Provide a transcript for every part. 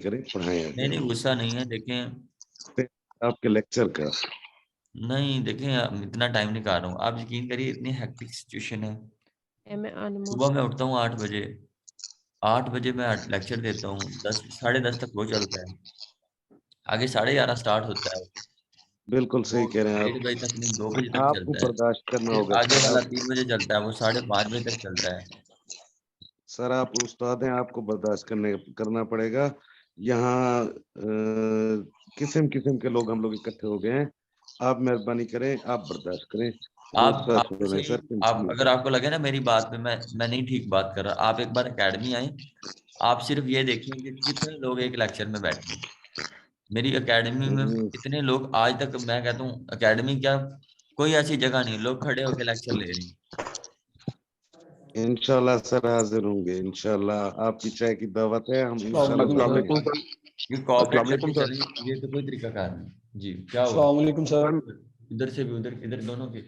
करें, पढ़ाएं नहीं आगे गुस्सा नहीं है, देखें आपके लेक्चर का। नहीं देखें इतना टाइम नहीं कर रहा हूँ, आप यकीन करिए इतनी हेक्टिक सिचुएशन है। सुबह मैं उठता हूँ 8 बजे, 8 बजे मैं लेक्चर देता हूँ, 10 साढ़े 10 तक वो चलता है, आगे 11:30 स्टार्ट होता है, बिल्कुल वो सही कह रहे हैं 1 बजे तक नहीं 2 बजे आप। तक आपको चलता है, बर्दाश्त करना फिर होगा आगे सर। वाला आप 3 बजे चलता है, वो 5:30 तक चलता है। सर आप उस्ताद हैं, आपको बर्दाश्त करना पड़ेगा। यहाँ किस्म किस्म के लोग हम लोग इकट्ठे हो गए हैं। आप मेहरबानी करें, आप बर्दाश्त करें। आप तो सुने सही, सर, आप कंटिन्यू अगर करें। आपको लगे ना मेरी बात पे मैं नहीं ठीक बात कर रहा, आप एक बार एकेडमी आए, आप सिर्फ ये देखें कि कितने लोग एक लेक्चर में बैठे हैं। मेरी एकेडमी में हम्म, इतने लोग, आज तक मैं कहता हूँ एकेडमी क्या, कोई ऐसी जगह नहीं लोग खड़े होकर लेक्चर ले रहे हैं। इंशाल्लाह सर हाजिर होंगे, इंशाल्लाह। आपकी चाय की दावत है, हम अस्सलाम इंशाल्लाह वालेकुम जरूर सर। आएंगे। ये अस्सलाम कोऑपरेट करके वालेकुम सर। चलें, ये तो कोई तरीका कार नहीं जी। क्या हुआ? अस्सलाम वालेकुम सर। इधर से भी उधर, इधर दोनों के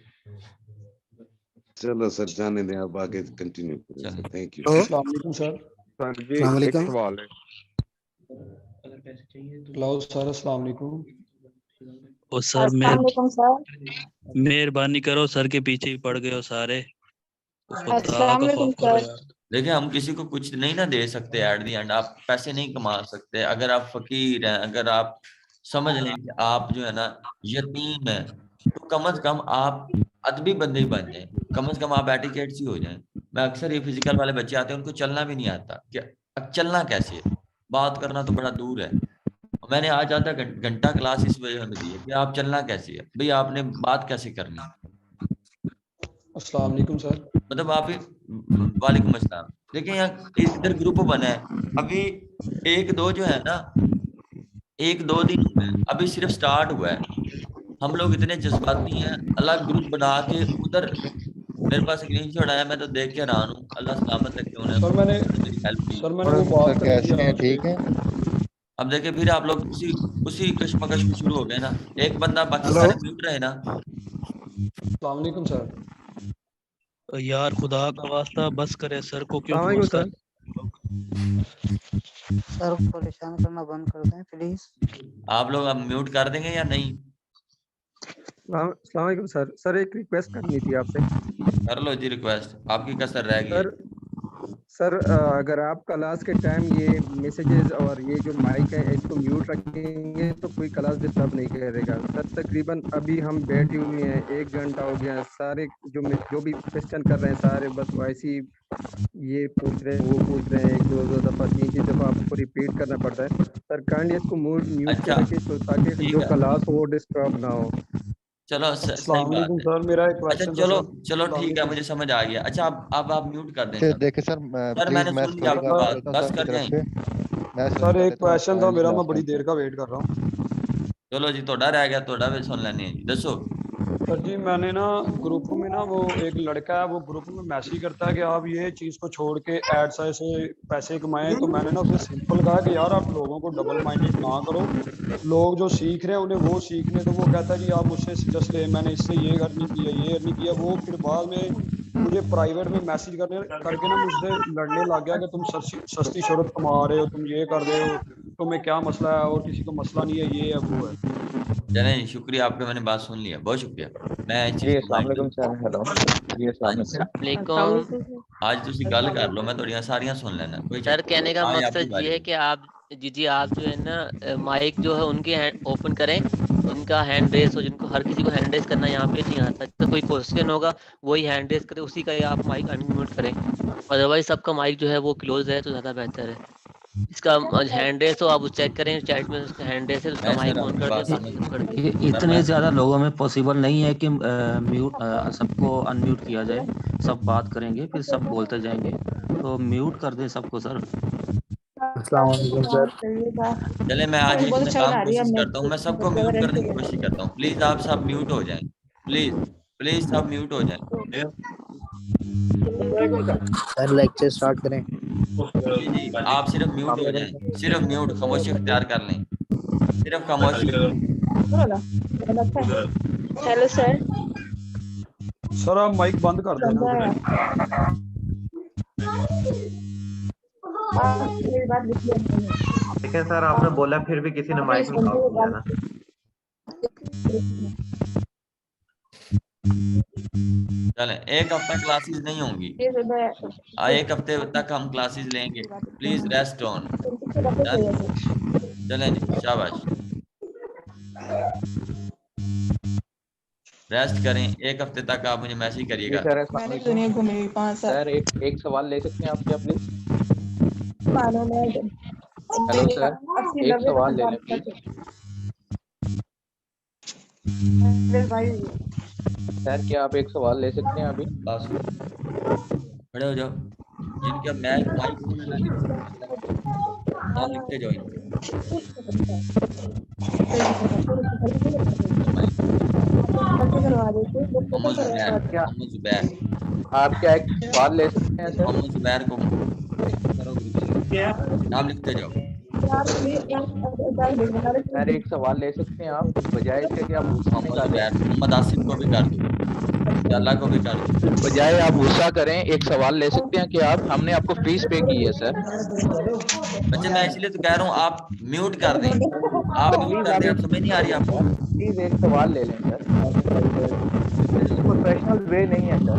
चलो सर, जाने दें, आप आगे कंटिन्यू करें सर। चलें। Thank you. तो अस्सलाम वालेकुम सर। सर जी अस्सलाम एक वालेकुम। सवाल है। हेलो सर, अस्सलाम वालेकुम। ओ सर अस्सलाम वालेकुम सर। मेहरबानी करो, सर के पीछे ही पड़ गए हो सारे, तो खुदा अस्सलाम का वालेकुम खौफ करो सर। यार। देखिए हम किसी को कुछ नहीं ना दे सकते, एट दी एंड आप पैसे नहीं कमा सकते। अगर आप फकीर हैं, अगर आप समझ लें कि आप जो है ना यतीम है, तो कम से कम आप अदबी बंदे ही बन जाएं, कम से कम आप एटिकेट्स ही हो जाएं। मैं अक्सर ये फिजिकल वाले बच्चे आते हैं, उनको चलना भी नहीं आता, क्या अब चलना कैसे है, बात करना तो बड़ा दूर है। मैंने आज आधा घंटा क्लास इस वजह में दी है कि आप चलना कैसे है भाई, आपने बात कैसे करनी है। अस्सलाम वालेकुम सर। मतलब आप ही वालेकुम अस्सलाम। देखिए यहाँ इधर ग्रुप बना है अभी, एक दो जो है ना, एक दो दिन हुए हैं, अभी सिर्फ स्टार्ट हुआ है। हम लोग इतने जज्बाती हैं, अलग ग्रुप बना के उधर, मेरे पास स्क्रीनशॉट आया, मैं तो देख के हैरान हूँ, अल्लाह सलामत रखे सर मैंने उन्हें मेरी हेल्प की। सर मैंने और वो सर बात करनी थी कैसे हैं, आपसे। ठीक है? अब देखिए फिर आप लोग उसी उसी कश्मकश में शुरू हो गए ना, एक बंदा, बाकी हेलो। सारे म्यूट रहे ना। अस्सलाम वालेकुम सर। ओ यार खुदा का वास्ता बस करे, सर को क्यों अस्सलाम वालेकुम कोसता सर। है? सर को परेशान करना बंद कर दें प्लीज। आप लोग अब म्यूट कर देंगे या नहीं? अस्सलाम वालेकुम सर। सर एक रिक्वेस्ट करनी थी आपसे। कर लो जी रिक्वेस्ट, आपकी कसर रह गई है। सर सर अगर आप क्लास के टाइम ये मैसेजेस और ये जो माइक है इसको म्यूट रखेंगे तो कोई क्लास डिस्टर्ब नहीं करेगा सर। तकरीबन अभी हम बैठे हुए हैं 1 घंटा हो गया, सारे जो भी क्वेश्चन कर रहे हैं सारे बस वैसे ही ये पूछ रहे हैं वो पूछ रहे हैं, 1 2 दफा 3 3 दफा आपको रिपीट करना पड़ता है। सर काइंडली इसको म्यूट पे अच्छा रखिए तो ताकि ठीक जो है, क्लास हो वो डिस्टर्ब ना हो। चलो सही अस्सलाम बात वालेकुम है। सर, मेरा एक अच्छा क्वेश्चन था चलो, सर। चलो अस्सलाम ठीक है, वालेकुम मुझे समझ आ गया। अच्छा अब आप म्यूट कर दें अच्छा सब। देखिए सर, सर प्लीज मैंने मैं सुन लिया स्टोरी आपकी का बात, लेता हूँ बस सर की कर तरफ जाएं। से। मैं स्टोरी सर का एक लेता हूँ, क्वेश्चन था काइंडली मेरा, क्लास मैं का बड़ी लेते देर हैं। का वेट कर रहा हूँ। चलो जी थोड़ा रह गया, थोड़ा भी सुन लेने हैं जी, दसो। सर जी मैंने ना ग्रुप में ना, वो एक लड़का है वो ग्रुप में मैसेज करता है कि आप ये चीज़ को छोड़ के एड्स से पैसे कमाएं, तो मैंने ना उसे सिंपल कहा कि यार आप लोगों को डबल माइंडेड ना करो, लोग जो सीख रहे हैं उन्हें वो सीखने। तो वो कहता है जी आप मुझसे सजेस्ट ले, मैंने इससे ये अर्निंग किया ये अर्निंग किया। वो फिर बाद में मुझे प्राइवेट में मैसेज करने करके ना मुझसे लड़ने लग गया कि तुम सस्ती सस्ती शोहरत कमा रहे हो, तुम ये कर रहे हो, तुम्हें क्या मसला है, और किसी को मसला नहीं है, ये है वो है। चलें जी, शुक्रिया आपका, मैंने बात सुन लिया, बहुत शुक्रिया। मैं इस चीज़ जी को अस्सलाम माइंड वालेकुम में, सर। हेलो जी हाँ अस्सलाम जी, वालेकुम। अस्सलाम वालेकुम। वालेकुम सर। आज तुसी गल कर लो, मैं थोड़ियां सारियां सुन लेना, कोई सर चक्कर कहने का नहीं। आज आपकी मकसद ये बारी है है। कि आप जी आप जो है ना माइक जो है उनके ओपन करें, जिनका हैंड रेस हो, जिनको हर किसी को हैंड रेस करना यहाँ पे नहीं आता, तो कोई क्वेश्चन होगा वही हैंड रेस करे, उसी का ही आप माइक अनम्यूट करें। अदरवाइज सबका माइक जो है वो क्लोज है तो ज़्यादा बेहतर है। इसका हैंड रेस हो आप चेक करें चैट में, उसका हैंड रेस है, उसका मैं सर माइक ऑन आपकी कर दें, बात बाकी समझ सब कर दें। सर इतने मैं ज़्यादा लोगों में पॉसिबल नहीं है कि म्यूट सबको अनम्यूट किया जाए। सब बात करेंगे फिर सब बोलते जाएंगे, तो म्यूट कर दें सबको सर। अस्सलाम वालेकुम सर। चले, मैं आज एक बहुत अच्छा नाकाम बना रही है, कोशिश मैं करता हूँ, मैं सबको म्यूट वारंटी करने की कोशिश करता हूँ। प्लीज आप सब म्यूट हो जाएं, प्लीज, प्लीज सब म्यूट हो जाएं। सर लेक्चर स्टार्ट करें। जी जी, आप सिर्फ म्यूट अस्सलाम हो वालेकुम जाएं, सर। सिर्फ म्यूट, खामोशी इख्तियार कर लें, सिर्फ खामोशी। Hello sir. सर आप माइक बंद कर देना। मेरी बात लिख लिया मैंने। लेकिन सर आपने बोला फिर भी किसी ने माइक नहीं ऑफ किया ना। चलें, एक हफ्ता क्लासेस नहीं होंगी, एक हफ्ते तक हम क्लासेस लेंगे। Please rest on. चलें जी, शाबाश, रेस्ट करें। एक हफ्ते तक आप मुझे मैसेज करिएगा। सर एक सवाल ले सकते हैं आप क्या प्लीज? हेलो सर, एक सवाल ले लें प्लीज। सर क्या आप एक सवाल ले सकते हैं अभी? खड़े हो जाओ, जिनका माइक नाम लिखते जाओ इनके। मोहम्मद जुबैर, आप क्या एक सवाल ले सकते हैं सर? मोहम्मद जुबैर को नाम लिखते जाओ। सर एक सवाल ले सकते हैं आप, बजाय इसके कि आप मोहम्मद आसिफ को भी कर दो, अल्लाह को भी कर दो। बजाय आप गुस्सा करें, एक सवाल ले सकते हैं कि आप, हमने आपको फीस पे की है सर। बच्चे मैं इसलिए तो कह रहा हूँ आप म्यूट कर दें, आप म्यूट कर दें। आप समझ नहीं आ रही आपको? प्लीज एक सवाल ले लें सर, प्रोफेशनल वे नहीं है सर।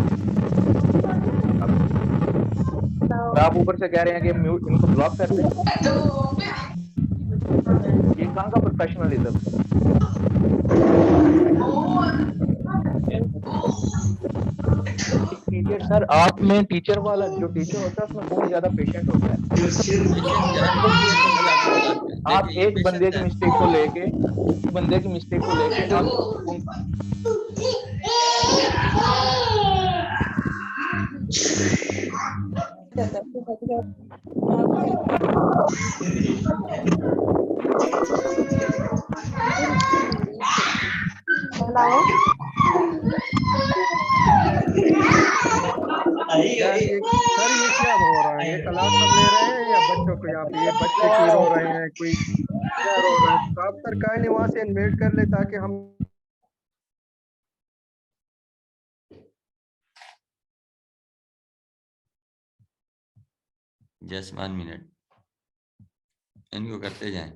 आप ऊपर से कह रहे हैं कि म्यूट इनको ब्लॉक कर दें, ये कहाँ का प्रोफेशनलिज्म? टीचर सर, आप में टीचर वाला जो टीचर होता है उसमें बहुत ज्यादा पेशेंट होता है। आप एक बंदे की मिस्टेक को लेके यार ये सर ये क्या हो रहा है? ये क्लास सब ले रहे हैं या बच्चों को? यहाँ पे ये बच्चे कोई रो रहे हैं, कोई क्या रो रहे हैं? तो आप सरकार ने वहाँ से इन्वाइट कर ले ताकि हम जस्ट 1 मिनट, इनको करते जाएं।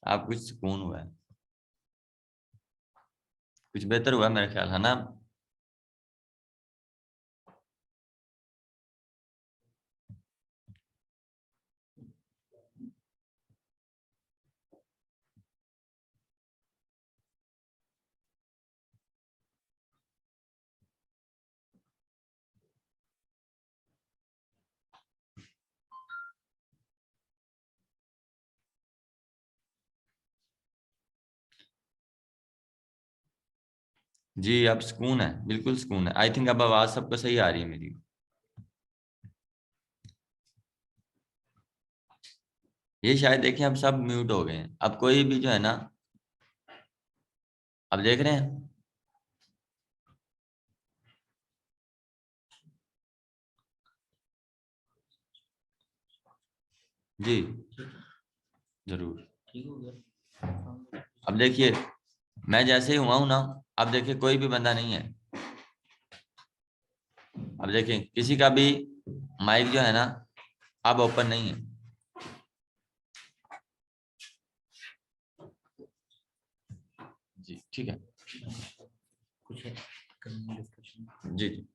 आप कुछ सुकून हुआ है, कुछ बेहतर हुआ मेरे ख्याल है ना? जी अब सुकून है, बिल्कुल सुकून है। आई थिंक अब आवाज सबको सही आ रही है मेरी। ये शायद देखें अब सब म्यूट हो गए हैं, अब कोई भी जो है ना, अब देख रहे हैं? जी जरूर। अब देखिए मैं जैसे ही हुआ हूं ना, अब देखिए कोई भी बंदा नहीं है। अब देखिए किसी का भी माइक जो है ना अब ओपन नहीं है। जी ठीक है, जी जी।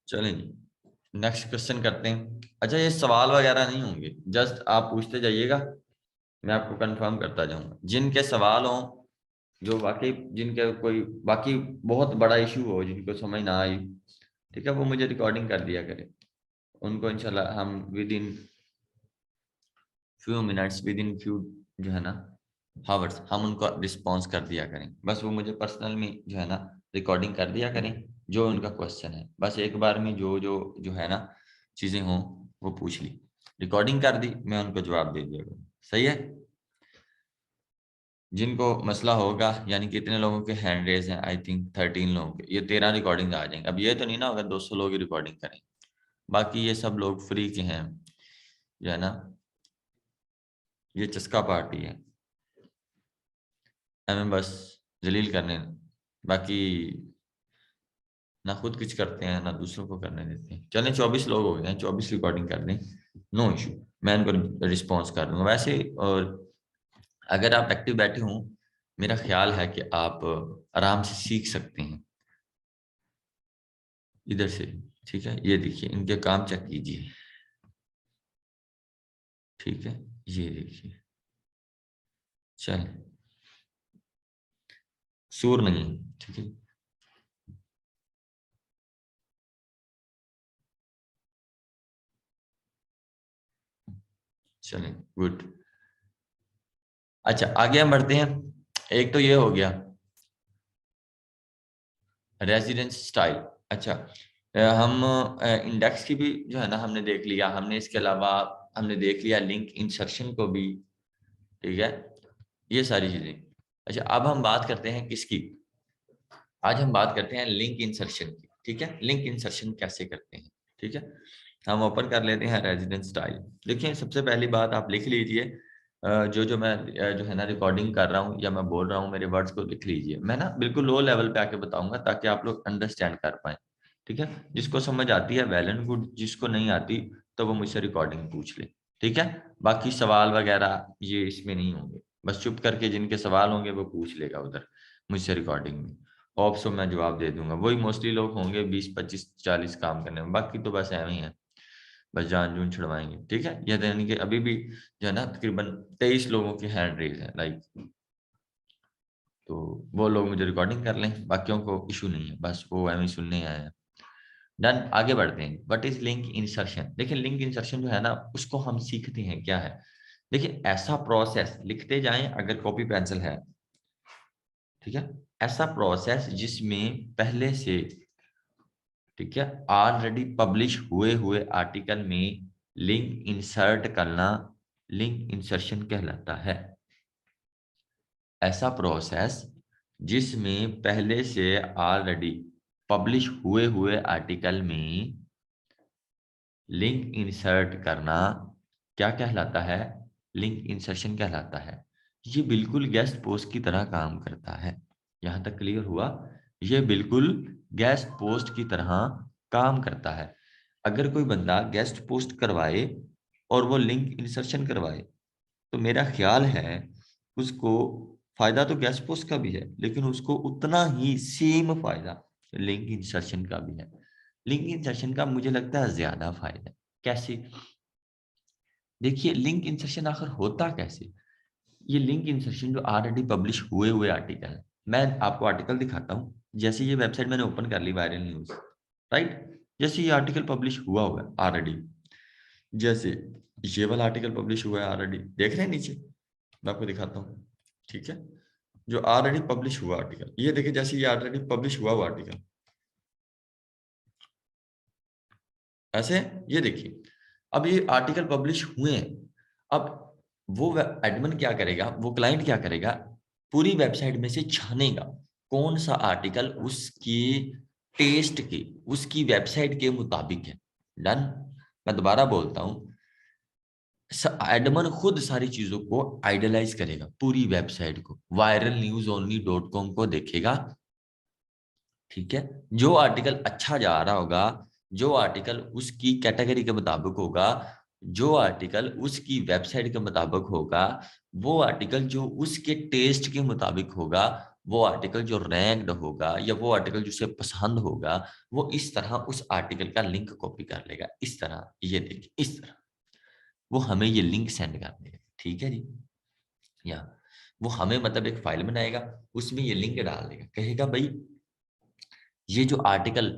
चलें जी, नेक्स्ट क्वेश्चन करते हैं। अच्छा ये सवाल वगैरह नहीं होंगे, जस्ट आप पूछते जाइएगा, मैं आपको कंफर्म करता जाऊंगा। जिनके सवाल हों, जो वाकई जिनके कोई बाकी बहुत बड़ा इशू हो, जिनको समझ ना आई, ठीक है, वो मुझे रिकॉर्डिंग कर दिया करे, उनको इंशाल्लाह हम with in few minutes, with in few जो है ना हावर्स हम उनको रिस्पॉन्स कर दिया करें। बस वो मुझे पर्सनल में जो है ना रिकॉर्डिंग कर दिया करें जो उनका क्वेश्चन है, बस एक बार में जो है ना चीजें हों वो पूछ ली, रिकॉर्डिंग कर दी, मैं उनको जवाब दे दिया करूँ। सही है। जिनको मसला होगा, यानी कितने लोगों के हैंड रेज हैं, आई थिंक 13 लोगों के, ये 13 रिकॉर्डिंग आ जाएंगे। अब ये तो नहीं ना होगा 200 लोग ही रिकॉर्डिंग करें, बाकी ये सब लोग फ्री के हैं जो है ना, ये चस्का पार्टी है, हमें बस जलील करने, बाकी ना खुद कुछ करते हैं ना दूसरों को करने देते हैं। चलें 24 लोग हो गए हैं, 24 रिकॉर्डिंग कर दें, नो इशू, मैं इनको रिस्पॉन्स कर दूंगा। वैसे और अगर आप एक्टिव बैठे हों, मेरा ख्याल है कि आप आराम से सीख सकते हैं इधर से। ठीक है, ये देखिए इनके काम चेक कीजिए। ठीक है, ये देखिए, चलें सूर नहीं, ठीक है। चलें गुड। अच्छा आगे हम बढ़ते हैं। एक तो ये हो गया रेजिडेंस स्टाइल। अच्छा हम इंडेक्स की भी जो है ना हमने देख लिया, हमने इसके अलावा हमने देख लिया लिंक इंसर्शन को भी। ठीक है, ये सारी चीजें। अच्छा अब हम बात करते हैं किसकी, आज हम बात करते हैं लिंक इंसर्शन की। ठीक है, लिंक इंसर्शन कैसे करते हैं। ठीक है, हम ओपन कर लेते हैं रेजिडेंस स्टाइल। देखिए सबसे पहली बात आप लिख लीजिए, जो मैं जो है ना रिकॉर्डिंग कर रहा हूँ या मैं बोल रहा हूँ, मेरे वर्ड्स को लिख लीजिए। मैं ना बिल्कुल लो लेवल पे आके बताऊंगा ताकि आप लोग अंडरस्टैंड कर पाए। ठीक है, जिसको समझ आती है वेल एंड गुड, जिसको नहीं आती तो वो मुझसे रिकॉर्डिंग पूछ ले। ठीक है, बाकी सवाल वगैरह ये इसमें नहीं होंगे, बस चुप करके जिनके सवाल होंगे वो पूछ लेगा उधर मुझसे रिकॉर्डिंग में, ऑप्शन में जवाब दे दूंगा। वही मोस्टली लोग होंगे 20 25 40 काम करने में, बाकी तो बस ऐਵੇਂ ही है, बस जान जून छुड़वाएंगे। ठीक है, ये यानी कि अभी भी जो है ना तकरीबन 23 लोगों की हैंड रेज है लाइक, तो वो लोग मुझे रिकॉर्डिंग कर लें, बाकियों को इशू नहीं है, बस वो ऐਵੇਂ सुनने आए हैं। डन, आगे बढ़ते हैं। What is link insertion. देखिए लिंक इंसर्शन जो है ना उसको हम सीखते हैं क्या है। देखिए ऐसा प्रोसेस, लिखते जाएं अगर कॉपी पेंसिल है, ठीक है, ऐसा प्रोसेस जिसमें पहले से, ठीक है, ऑलरेडी पब्लिश हुए आर्टिकल में लिंक इंसर्ट करना लिंक इंसर्शन कहलाता है। ऐसा प्रोसेस जिसमें पहले से ऑलरेडी पब्लिश हुए आर्टिकल में लिंक इंसर्ट करना क्या कहलाता है, लिंक इंसर्शन कहलाता है। ये बिल्कुल गेस्ट पोस्ट की तरह काम करता है। यहां तक क्लियर हुआ, ये बिल्कुल गेस्ट पोस्ट की तरह काम करता है। अगर कोई बंदा गेस्ट पोस्ट करवाए और वो लिंक इंसर्शन करवाए तो मेरा ख्याल है उसको फायदा तो गेस्ट पोस्ट का भी है, लेकिन उसको उतना ही सेम फायदा लिंक इंसर्शन का भी है। लिंक इंसर्शन का मुझे लगता है ज्यादा फायदा। कैसे, देखिए लिंक इंसर्शन आखिर होता कैसे। ये लिंक इंसर्शन जो ऑलरेडी पब्लिश हुए आर्टिकल है, मैं आपको आर्टिकल दिखाता हूँ। जैसे ये वेबसाइट मैंने ओपन कर ली वायरल न्यूज, राइट, जैसे ये आर्टिकल पब्लिश हुआ है ऑलरेडी, जैसे ये वाला आर्टिकल पब्लिश हुआ है ऑलरेडी, देख रहे हैं नीचे, मैं आपको दिखाता हूँ। ठीक है, जो ऑलरेडी पब्लिश हुआ आर्टिकल, ये देखिए जैसे ये ऑलरेडी पब्लिश हुआ आर्टिकल ऐसे, ये देखिए अब ये आर्टिकल पब्लिश हुए हैं। अब वो एडमिन क्या करेगा, वो क्लाइंट क्या करेगा, पूरी वेबसाइट में से छानेगा कौन सा आर्टिकल उसकी टेस्ट के, उसकी वेबसाइट के मुताबिक है। डन, मैं दोबारा बोलता हूं, एडमिन खुद सारी चीजों को आइडियलाइज करेगा, पूरी वेबसाइट को, वायरल न्यूज ओनली .com को देखेगा। ठीक है, जो आर्टिकल अच्छा जा रहा होगा, जो आर्टिकल उसकी कैटेगरी के मुताबिक होगा, जो आर्टिकल उसकी वेबसाइट के मुताबिक होगा, वो आर्टिकल जो उसके टेस्ट के मुताबिक होगा, वो आर्टिकल जो रैंक्ड होगा या वो आर्टिकल जिसे पसंद होगा, वो इस तरह उस आर्टिकल का लिंक कॉपी कर लेगा। इस तरह, ये देखिए इस तरह वो हमें ये लिंक सेंड कर देगा। ठीक है जी, या वो हमें मतलब एक फाइल बनाएगा, उसमें ये लिंक डाल देगा, कहेगा भाई ये जो आर्टिकल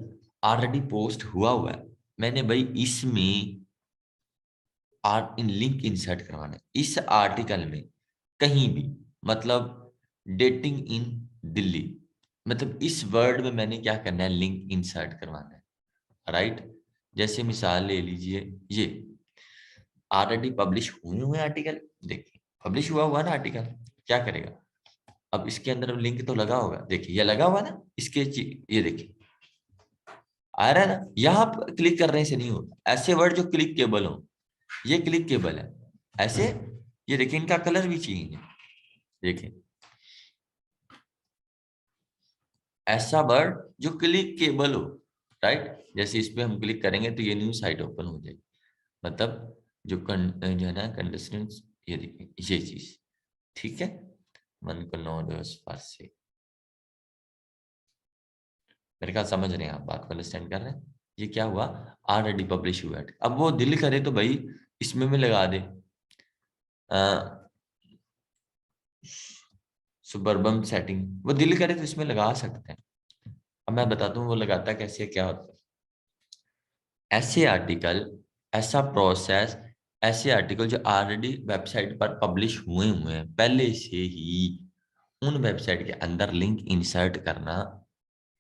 ऑलरेडी पोस्ट हुआ है, मैंने भाई इसमें इन लिंक इंसर्ट करवाना है इस आर्टिकल में कहीं भी, मतलब डेटिंग इन दिल्ली, मतलब इस वर्ड में मैंने क्या करना है, लिंक इंसर्ट करवाना है, राइट। जैसे मिसाल ले लीजिए, ये ऑलरेडी पब्लिश हुए आर्टिकल, देखिए पब्लिश हुआ ना आर्टिकल, क्या करेगा, अब इसके अंदर लिंक तो लगा होगा, देखिए ये लगा हुआ ना इसके, ये देखिए आ रहा है ना, यहाँ क्लिक करने से नहीं होता, ऐसे वर्ड जो क्लिकेबल हो, ये क्लिकेबल है ऐसे, ये देखिए इनका कलर भी चेंज है, देखिए ऐसा वर्ड जो क्लिकेबल हो, राइट। जैसे इस पे हम क्लिक करेंगे तो ये न्यू साइट ओपन हो जाएगी, मतलब जो है ना कंडीशंस, ये देखिए ये चीज, ठीक है। मन को 9 से मेरे ख्याल समझ रहे हैं आप, बात को अंडरस्टैंड कर रहे हैं। ये क्या हुआ, ऑलरेडी पब्लिश हुआ है। अब वो दिल करे तो भाई इसमें भी लगा दे सुबरबम सेटिंग, वो दिल करे तो इसमें लगा सकते हैं। अब मैं बताता हूँ वो लगाता कैसे, क्या होता है। ऐसे आर्टिकल, ऐसा प्रोसेस, ऐसे आर्टिकल जो ऑलरेडी वेबसाइट पर पब्लिश हुए हैं पहले से ही, उन वेबसाइट के अंदर लिंक इंसर्ट करना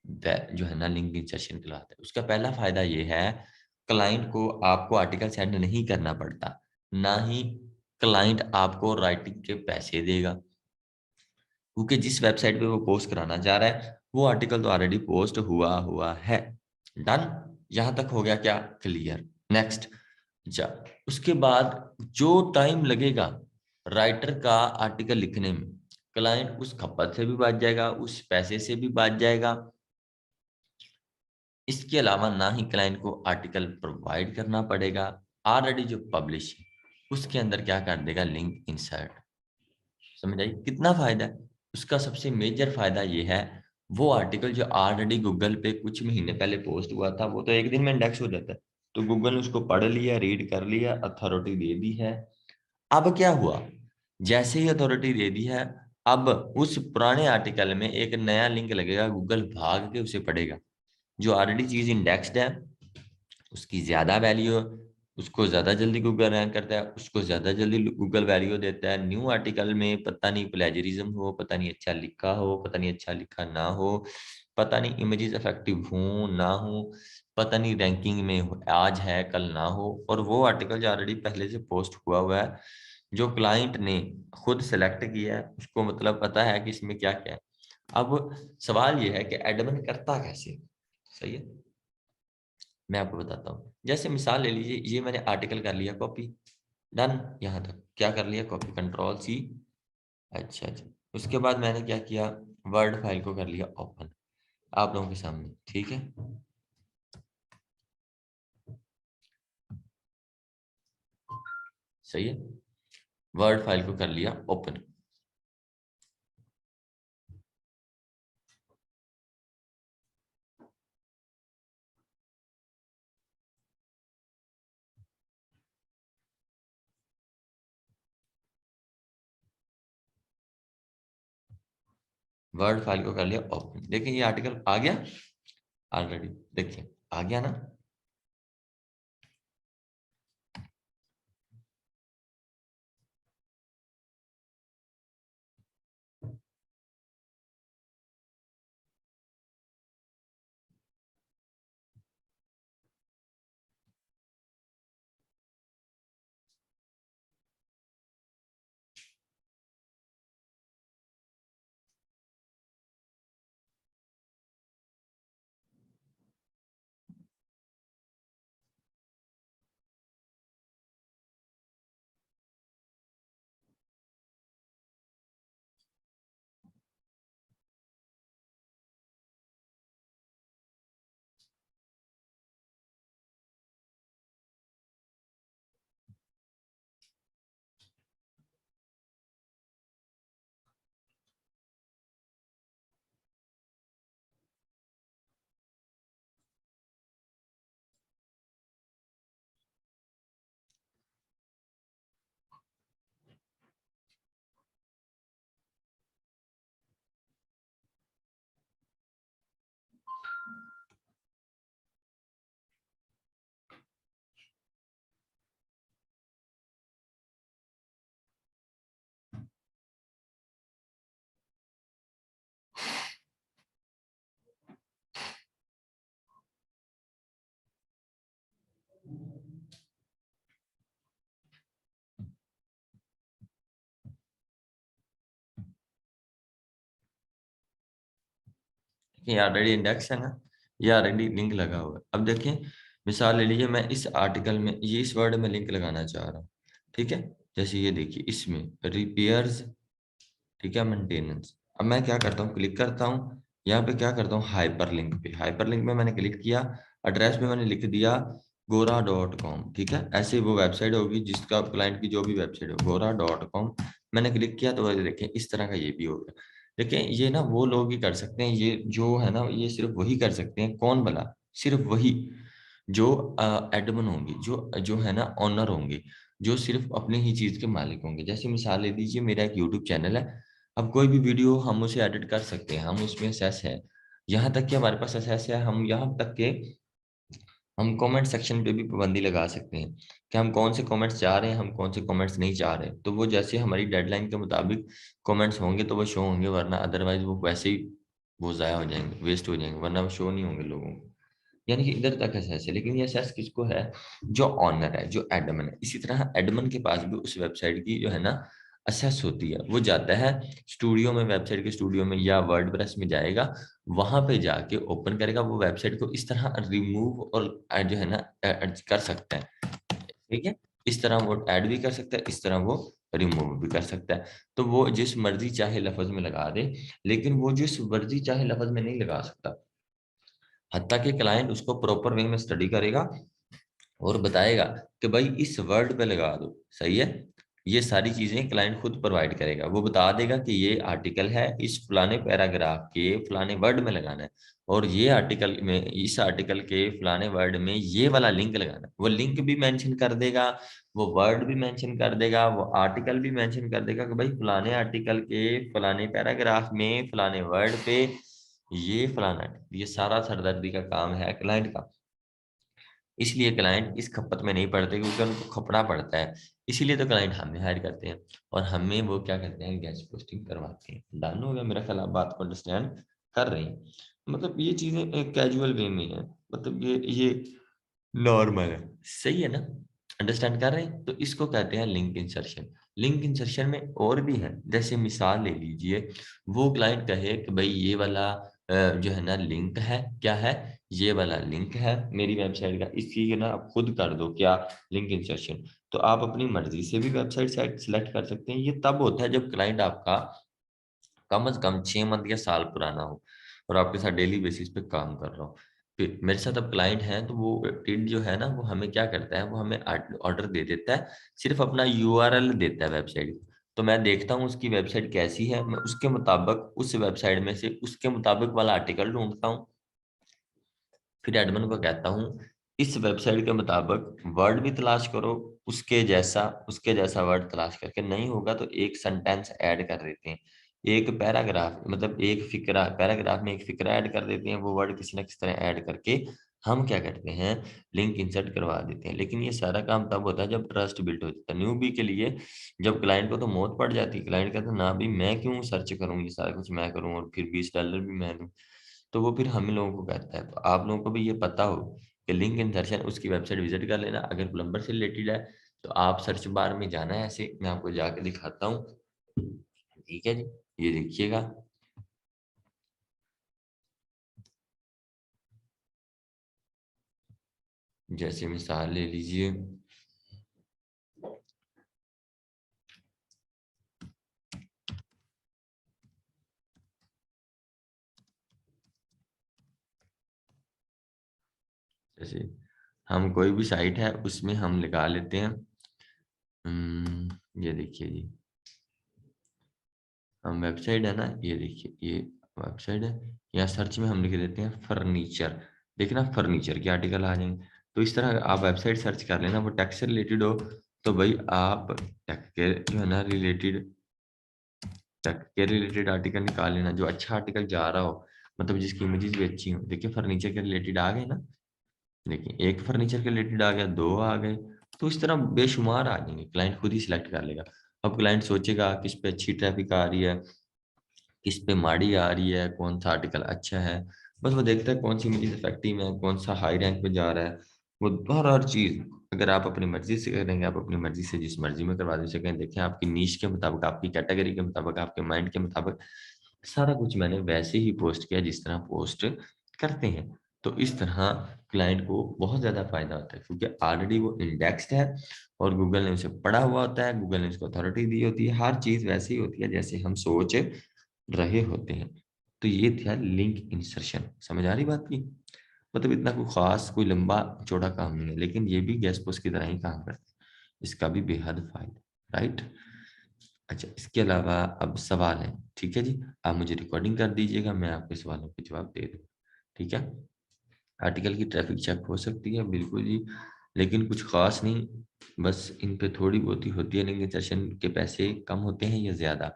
जो है ना, लिंक इंसर्शन कहलाता है। उसका पहला फायदा ये है, क्लाइंट को आपको आर्टिकल सेंड नहीं करना पड़ता, ना ही क्लाइंट आपको राइटिंग के पैसे देगा, क्योंकि जिस वेबसाइट पे वो पोस्ट कराना चाह रहा है वो आर्टिकल तो ऑलरेडी पोस्ट हुआ है। डन, यहां तक हो गया क्या, क्लियर। नेक्स्ट, जा उसके बाद जो टाइम लगेगा राइटर का आर्टिकल लिखने में, क्लाइंट उस खपत से भी बच जाएगा, उस पैसे से भी बच जाएगा। इसके अलावा ना ही क्लाइंट को आर्टिकल प्रोवाइड करना पड़ेगा, ऑलरेडी जो पब्लिश है उसके अंदर क्या कर देगा, लिंक इंसर्ट। समझ आई कितना फायदा है। उसका सबसे मेजर फायदा ये है, वो आर्टिकल जो ऑलरेडी गूगल पे कुछ महीने पहले पोस्ट हुआ था वो तो एक दिन में इंडेक्स हो जाता है, तो गूगल ने उसको पढ़ लिया, रीड कर लिया, अथॉरिटी दे दी है। अब क्या हुआ, जैसे ही अथॉरिटी दे दी है, अब उस पुराने आर्टिकल में एक नया लिंक लगेगा, गूगल भाग के उसे पढ़ेगा। जो ऑलरेडी चीज इंडेक्स्ड है उसकी ज्यादा वैल्यू, उसको ज्यादा जल्दी गूगल रैंक करता है, उसको ज्यादा जल्दी गूगल वैल्यू देता है। न्यू आर्टिकल में पता नहीं प्लेजरिज्म हो, पता नहीं अच्छा लिखा हो, पता नहीं अच्छा लिखा ना हो, पता नहीं इमेजेस इफेक्टिव हो ना हो, पता नहीं रैंकिंग में आज है कल ना हो, और वो आर्टिकल जो ऑलरेडी पहले से पोस्ट हुआ है, जो क्लाइंट ने खुद सेलेक्ट किया है, उसको मतलब पता है कि इसमें क्या क्या है। अब सवाल ये है कि एडमिन करता कैसे, सही है, मैं आपको बताता हूँ। जैसे मिसाल ले लीजिए, ये मैंने आर्टिकल कर लिया कॉपी, डन, यहाँ तक क्या कर लिया, कॉपी, कंट्रोल सी। अच्छा अच्छा, उसके बाद मैंने क्या किया, वर्ड फाइल को कर लिया ओपन आप लोगों के सामने, ठीक है। सही है, वर्ड फाइल को कर लिया ओपन। वर्ड फाइल को कर लिया ओपन, देखिए ये आर्टिकल आ गया ऑलरेडी, देखिए आ गया ना। ये ऑलरेडी इंडेक्स है ना, ये ऑलरेडी लिंक लगा हुआ है। अब देखें मिसाल ले लीजिए, मैं इस आर्टिकल में ये इस वर्ड में लिंक लगाना चाह रहा हूँ, ठीक है। जैसे ये देखिए इसमें रिपेयर्स, ठीक है, मेंटेनेंस। अब मैं क्या करता हूँ, क्लिक करता हूँ, यहाँ पे क्या करता हूँ, हाइपर लिंक पे। हाइपर लिंक में मैंने क्लिक किया, एड्रेस पे मैंने लिख दिया gora.com, ठीक है। ऐसे वो वेबसाइट होगी जिसका क्लाइंट की जो भी वेबसाइट हो, gora.com। मैंने क्लिक किया तो देखें इस तरह का ये भी हो गया। देखें ये ना वो लोग ही कर सकते हैं, ये जो है ना ये सिर्फ वही कर सकते हैं। कौन भला? सिर्फ वही जो एडमिन होंगे, जो जो है ना ऑनर होंगे, जो सिर्फ अपनी ही चीज के मालिक होंगे। जैसे मिसाल ले लीजिए, मेरा एक यूट्यूब चैनल है, अब कोई भी वीडियो हम उसे एडिट कर सकते हैं, हम उसमें सेस है, यहाँ तक कि हमारे पास एसेस है, हम यहाँ तक के हम कमेंट सेक्शन पे भी पाबंदी लगा सकते हैं कि हम कौन से कमेंट्स चाह रहे हैं, हम कौन से कमेंट्स नहीं चाह रहे। तो वो जैसे हमारी डेडलाइन के मुताबिक कमेंट्स होंगे तो वो शो होंगे, वरना अदरवाइज वो वैसे ही वो ज़ाया हो जाएंगे, वेस्ट हो जाएंगे, वरना वो शो नहीं होंगे लोगों को। यानी कि इधर तक एसेस है, लेकिन ये एसेस किसको है? जो ऑनर है, जो एडमिन है। इसी तरह एडमिन के पास भी उस वेबसाइट की जो है ना असेस होती है। वो जाता है स्टूडियो में, वेबसाइट के स्टूडियो में या वर्डप्रेस में जाएगा, वहां पे जाके ओपन करेगा। वो वेबसाइट को इस तरह रिमूव और जो है ना कर सकता है, ठीक है। इस तरह वो ऐड भी कर सकता है, इस तरह वो रिमूव भी कर सकता है। तो वो जिस मर्जी चाहे लफ्ज में लगा दे, लेकिन वो जिस मर्जी चाहे लफ्ज में नहीं लगा सकता। हत्ता कि क्लाइंट उसको प्रॉपर वे में स्टडी करेगा और बताएगा कि भाई इस वर्ड पे लगा दो, सही है। ये सारी चीजें क्लाइंट खुद प्रोवाइड करेगा। वो बता देगा कि ये आर्टिकल है, इस फलाने पैराग्राफ के फलाने वर्ड में लगाना है, और ये आर्टिकल में, इस आर्टिकल के फलाने वर्ड में ये वाला लिंक लगाना है। वो लिंक भी मेंशन कर देगा, वो वर्ड भी मेंशन कर देगा, वो आर्टिकल भी मेंशन कर देगा कि भाई फलाने आर्टिकल के फलाने पैराग्राफ में फलाने वर्ड पे ये फलाना। ये सारा सरदर्दी का काम है क्लाइंट का। इसलिए क्लाइंट इस खपत में नहीं पड़ते क्योंकि उनको खपना पड़ता है। इसीलिए तो क्लाइंट हमें हायर करते हैं और हमें वो क्या करते हैं, गेस्ट पोस्टिंग करवाते हैं। डन हो गया मेरा ख्याल, आप बात को अंडरस्टैंड कर रहे हैं। मतलब ये चीजें एक कैजुअल वे में है, मतलब ये नॉर्मल है, सही है ना, अंडरस्टैंड कर रहे हैं। तो इसको कहते हैं लिंक इंसर्शन। लिंक इंसर्शन में और भी है, जैसे मिसाल ले लीजिए, वो क्लाइंट कहे कि भाई ये वाला जो है ना लिंक है, क्या है, ये वाला लिंक है मेरी वेबसाइट का, इसकी ना आप खुद कर दो क्या, लिंक इंसर्शन। तो आप अपनी मर्जी से भी वेबसाइट सेलेक्ट कर सकते हैं। ये तब होता है जब क्लाइंट आपका कम से कम 6 मंथ या साल पुराना हो और आपके साथ डेली बेसिस पे काम कर रहा हो। फिर मेरे साथ अब क्लाइंट हैं, तो वो टिड जो है ना, वो हमें क्या करता है, वो हमें ऑर्डर दे देता है, सिर्फ अपना यूआरएल देता है वेबसाइट। तो मैं देखता हूँ उसकी वेबसाइट कैसी है, मैं उसके मुताबिक उस वेबसाइट में से उसके मुताबिक वाला आर्टिकल ढूंढता हूँ। फिर एडमिन को कहता हूँ इस वेबसाइट के मुताबिक वर्ड भी तलाश करो, उसके जैसा वर्ड तलाश करके, नहीं होगा तो एक सेंटेंस ऐड कर देते हैं, एक पैराग्राफ, मतलब एक फिक्रा, पैराग्राफ में एक फिक्रा ऐड कर देते हैं। वो वर्ड किसी न किसी तरह ऐड करके हम क्या करते हैं, लिंक इंसर्ट करवा देते हैं। लेकिन ये सारा काम तब होता है जब ट्रस्ट बिल्ड हो जाता है। न्यूबी के लिए जब क्लाइंट को तो मौत पड़ जाती है, क्लाइंट कहता है ना भी मैं क्यों सर्च करूँ, ये सारा कुछ मैं करूँ और फिर $20 भी मैं दूँ। तो वो फिर हम लोगों को कहता है। तो आप लोगों को भी ये पता हो कि लिंक इंसर्शन, उसकी वेबसाइट विजिट कर लेना। अगर प्लम्बर से रिलेटेड है तो आप सर्च बार में जाना है, ऐसे मैं आपको जाके दिखाता हूँ, ठीक है जी। ये देखिएगा, जैसे मिसाल ले लीजिए, जैसे हम कोई भी साइट है उसमें हम लगा लेते हैं, ये देखिए जी, हम वेबसाइट है ना, ये देखिए ये वेबसाइट है, यहाँ सर्च में हम लिख देते हैं फर्नीचर। देखना फर्नीचर के आर्टिकल आ जाएंगे। तो इस तरह आप वेबसाइट सर्च कर लेना, वो टेक से रिलेटेड हो तो भाई आप टेक के जो है ना रिलेटेड आर्टिकल निकाल लेना, जो अच्छा आर्टिकल जा रहा हो, मतलब जिसकी इमेजेस भी अच्छी हो। देखिए फर्नीचर के रिलेटेड आ गए ना, देखिए एक फर्नीचर के रिलेटेड आ गया, 2 आ गए, तो इस तरह बेशुमार आ जाएंगे। क्लाइंट खुद ही सिलेक्ट कर लेगा। अब क्लाइंट सोचेगा किस पे अच्छी ट्रैफिक आ रही है, किस पे माड़ी आ रही है, कौन सा आर्टिकल अच्छा है, बस वो देखता है कौन सी इमेज इफेक्टिव है, कौन सा हाई रैंक पे जा रहा है। वो हर चीज अगर आप अपनी मर्जी से करेंगे, आप अपनी मर्जी से जिस मर्जी में करवा दे सकें। देखें आपकी नीश के मुताबिक, आपकी कैटेगरी के मुताबिक, आपके माइंड के मुताबिक सारा कुछ मैंने वैसे ही पोस्ट किया जिस तरह पोस्ट करते हैं। तो इस तरह क्लाइंट को बहुत ज़्यादा फायदा होता है, क्योंकि ऑलरेडी वो इंडेक्स्ड है और गूगल ने उसे पढ़ा हुआ होता है, गूगल ने उसको अथॉरिटी दी होती है, हर चीज़ वैसे ही होती है जैसे हम सोच रहे होते हैं। तो ये था लिंक इंसर्शन। समझ आ रही बात की? मतलब इतना कोई खास कोई लंबा चौड़ा काम नहीं है, लेकिन ये भी गैस पोस्ट की तरह ही काम करता है, इसका भी बेहद फायदा, राइट। अच्छा, इसके अलावा अब सवाल है, ठीक है जी, आप मुझे रिकॉर्डिंग कर दीजिएगा, मैं आपके सवालों के जवाब दे दूँ, ठीक है। आर्टिकल की ट्रैफिक चेक हो सकती है, बिल्कुल जी, लेकिन कुछ खास नहीं, बस इन पे थोड़ी बहुत ही होती है। लिंक इंसर्शन के पैसे कम होते हैं या ज़्यादा,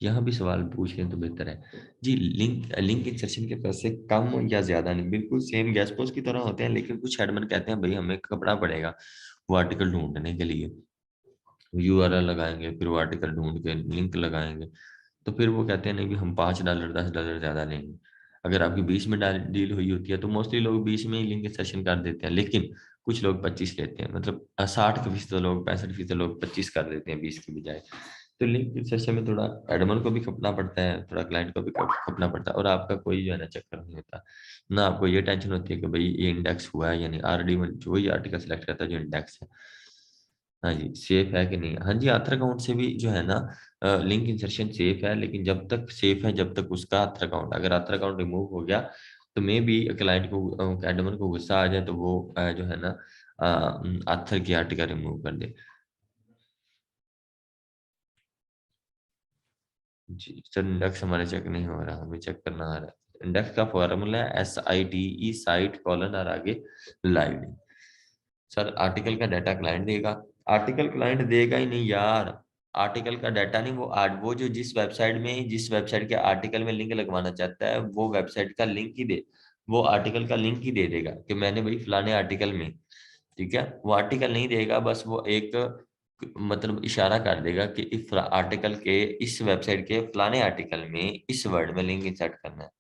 यहाँ भी सवाल पूछ लें तो बेहतर है जी। लिंक इंसर्शन के पैसे कम या ज़्यादा नहीं, बिल्कुल सेम गैस पोस्ट की तरह होते हैं, लेकिन कुछ एडमिन कहते हैं भाई हमें कपड़ा पड़ेगा वो आर्टिकल ढूंढने के लिए, URL लगाएंगे, फिर वो आर्टिकल ढूंढ के लिंक लगाएंगे, तो फिर वो कहते हैं नहीं भी हम $5 $10 ज़्यादा लेंगे। अगर आपकी 20 में डील हुई होती है तो मोस्टली लोग 20 में ही लिंक इंसर्शन कर देते हैं, लेकिन कुछ लोग 25 लेते हैं, मतलब 60% लोग, 65% लोग 25 कर देते हैं 20 की बजाय। तो लिंक इंसर्शन में थोड़ा एडमिन को भी खपना पड़ता है, थोड़ा क्लाइंट को भी खपना पड़ता है, और आपका कोई जो है ना चक्कर नहीं होता ना, आपको ये टेंशन होती है कि भाई ये इंडेक्स हुआ है, यानी ऑलरेडी जो ही आर्टिकल सेलेक्ट करता है जो इंडेक्स है, हाँ जी सेफ है कि नहीं। हाँ जी, आथर अकाउंट से भी जो है ना लिंक इंसर्शन सेफ है, लेकिन जब तक सेफ है जब तक उसका आथर अकाउंट, अगर आथर अकाउंट रिमूव हो गया तो मे भी क्लाइंट को एडमिन को गुस्सा आ जाए तो वो जो है ना आथर की आर्टिकल रिमूव कर दे। जी सर, इंडेक्स हमारे चेक नहीं हो रहा, हमें चेक करना आ रहा है। इंडेक्स का फॉर्मूला है SITE, साइट कॉलन और आगे लाइव। सर आर्टिकल का डाटा क्लाइंट देगा, आर्टिकल क्लाइंट देगा ही नहीं यार, आर्टिकल का डाटा नहीं, वो जो जिस वेबसाइट के आर्टिकल में लिंक लगवाना चाहता है वो वेबसाइट का लिंक ही दे, वो आर्टिकल का लिंक ही दे देगा कि मैंने भाई फलाने आर्टिकल में, ठीक है। वो आर्टिकल नहीं देगा, बस वो एक मतलब इशारा कर देगा कि इस आर्टिकल के, इस वेबसाइट के फलाने आर्टिकल में इस वर्ड में लिंक इंसर्ट करना है।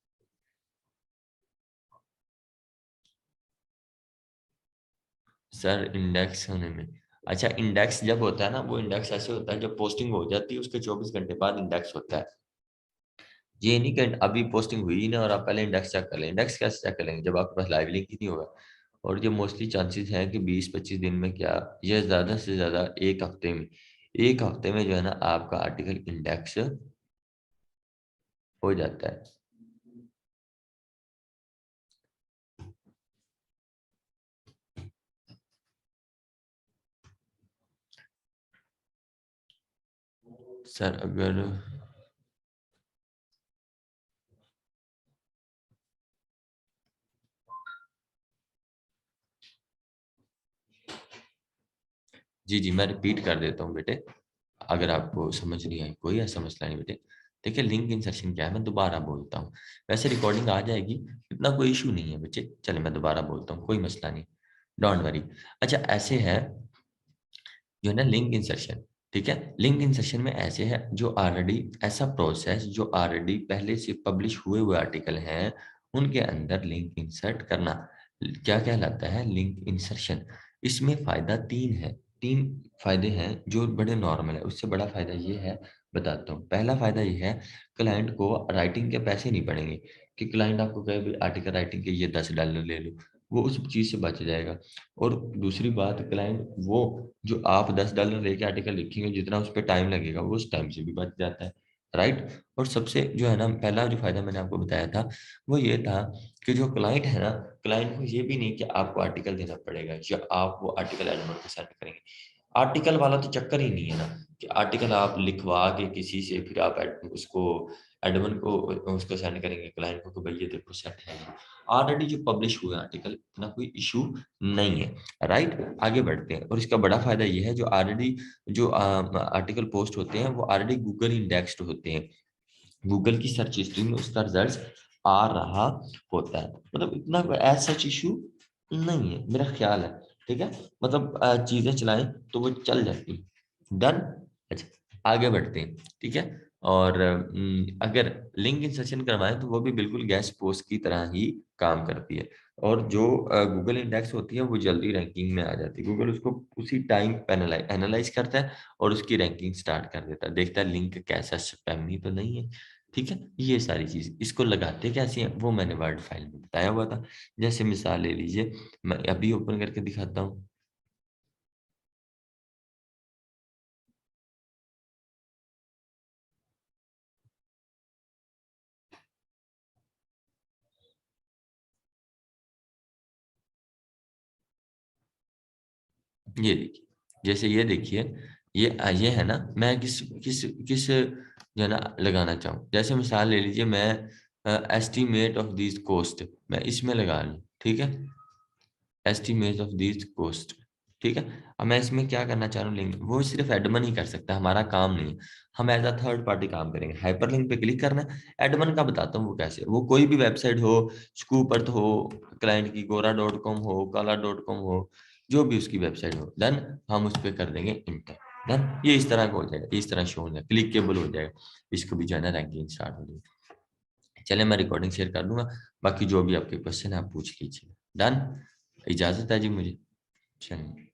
सर इंडेक्स होने में, अच्छा इंडेक्स जब होता है ना, वो इंडेक्स ऐसे होता है जब पोस्टिंग हो जाती है उसके 24 घंटे बाद इंडेक्स होता है। ये नहीं कि अभी पोस्टिंग हुई ना और आप पहले इंडेक्स चेक कर लें, इंडेक्स कैसे चेक करेंगे जब आपके पास लाइव लिंक ही नहीं होगा। और ये मोस्टली चांसेस हैं कि 20-25 दिन में, क्या ये ज़्यादा से ज़्यादा एक हफ्ते में जो है ना आपका आर्टिकल इंडेक्स हो जाता है। सर अगर जी मैं रिपीट कर देता हूँ बेटे, अगर आपको समझ नहीं आई कोई ऐसा मसला नहीं बेटे। देखिए लिंक इंसर्शन क्या है, मैं दोबारा बोलता हूँ, वैसे रिकॉर्डिंग आ जाएगी, इतना कोई इशू नहीं है बच्चे, चले मैं दोबारा बोलता हूँ, कोई मसला नहीं, डोंट वरी। अच्छा ऐसे है जो है ना लिंक इंसर्शन, ठीक है। लिंक इंसर्शन में ऐसे है जो ऑलरेडी, ऐसा प्रोसेस जो ऑलरेडी पहले से पब्लिश हुए आर्टिकल हैं उनके अंदर लिंक इंसर्ट करना क्या कहलाता है, लिंक इंसर्शन। इसमें फायदा तीन फायदे हैं जो बड़े नॉर्मल है। उससे बड़ा फायदा ये है, बताता हूँ। पहला फायदा ये है, क्लाइंट को राइटिंग के पैसे नहीं पड़ेंगे, कि क्लाइंट आपको कहे भी आर्टिकल राइटिंग के ये $10 ले लो, वो उस चीज से बच जाएगा। और दूसरी बात, क्लाइंट वो जो आप $10 लेके आर्टिकल लिखेंगे जितना उस पर टाइम लगेगा वो उस टाइम से भी बच जाता है, राइट। और सबसे जो है ना पहला जो फायदा मैंने आपको बताया था वो ये था कि जो क्लाइंट है ना, क्लाइंट को ये भी नहीं कि आपको आर्टिकल देना पड़ेगा या आप वो आर्टिकल एडमिन को सेंड करेंगे। आर्टिकल वाला तो चक्कर ही नहीं है ना, कि आर्टिकल आप लिखवा के किसी से फिर आप उसको एडमिन को उसको सेंड करेंगे क्लाइंट को कि भाई ये देखो सेट है। ऑलरेडी जो पब्लिश हुए आर्टिकल, इतना कोई इशू नहीं है, राइट। आगे बढ़ते हैं। और इसका बड़ा फायदा ये है, जो ऑलरेडी जो आर्टिकल पोस्ट होते हैं वो ऑलरेडी गूगल इंडेक्स्ड होते हैं, गूगल की सर्च हिस्ट्री में उसका रिजल्ट आ रहा होता है, मतलब इतना एज सच इशू नहीं है मेरा ख्याल है, ठीक है। मतलब चीजें चलाएं तो वो चल जाती है, डन। अच्छा आगे बढ़ते हैं, ठीक है। और अगर लिंक इंसर्शन करवाएं तो वो भी बिल्कुल गैस पोस्ट की तरह ही काम करती है। और जो गूगल इंडेक्स होती है वो जल्दी रैंकिंग में आ जाती है, गूगल उसको उसी टाइम एनालाइज करता है और उसकी रैंकिंग स्टार्ट कर देता है, देखता है लिंक कैसा स्पैमी तो नहीं है, ठीक है, ये सारी चीज इसको लगाते कैसे हैं वो मैंने वर्ड फाइल में बताया हुआ था। जैसे मिसाल ले लीजिए, मैं अभी ओपन करके दिखाता हूँ। ये देखिए, जैसे ये देखिए, ये है ना, मैं किस किस किस जो है ना लगाना चाहूँ। जैसे मिसाल ले लीजिए, मैं एस्टीमेट ऑफ दिस कॉस्ट, मैं इसमें लगा लूँ, ठीक है, एस्टीमेट ऑफ दिस कॉस्ट, ठीक है। अब मैं इसमें क्या करना चाह रहा हूँ, लिंक वो सिर्फ एडमन ही कर सकता है, हमारा काम नहीं है, हम एज अ थर्ड पार्टी काम करेंगे। हाइपरलिंक पे क्लिक करना है, एडमन का बताता हूँ वो कैसे, वो कोई भी वेबसाइट हो, स्कूप अर्थ हो, क्लाइंट की गोरा.com हो, काला.com हो, जो भी उसकी वेबसाइट हो, देन हम उस पर कर देंगे इंटर, देन ये इस तरह का हो जाएगा, इस तरह शो हो जाएगा, क्लिकेबल हो जाएगा, इसको भी जो है ना रैंकिंग स्टार्ट हो जाएगी। चले मैं रिकॉर्डिंग शेयर कर दूंगा, बाकी जो भी आपके क्वेश्चन है आप पूछ लीजिए। डन, इजाजत है जी मुझे, चलिए।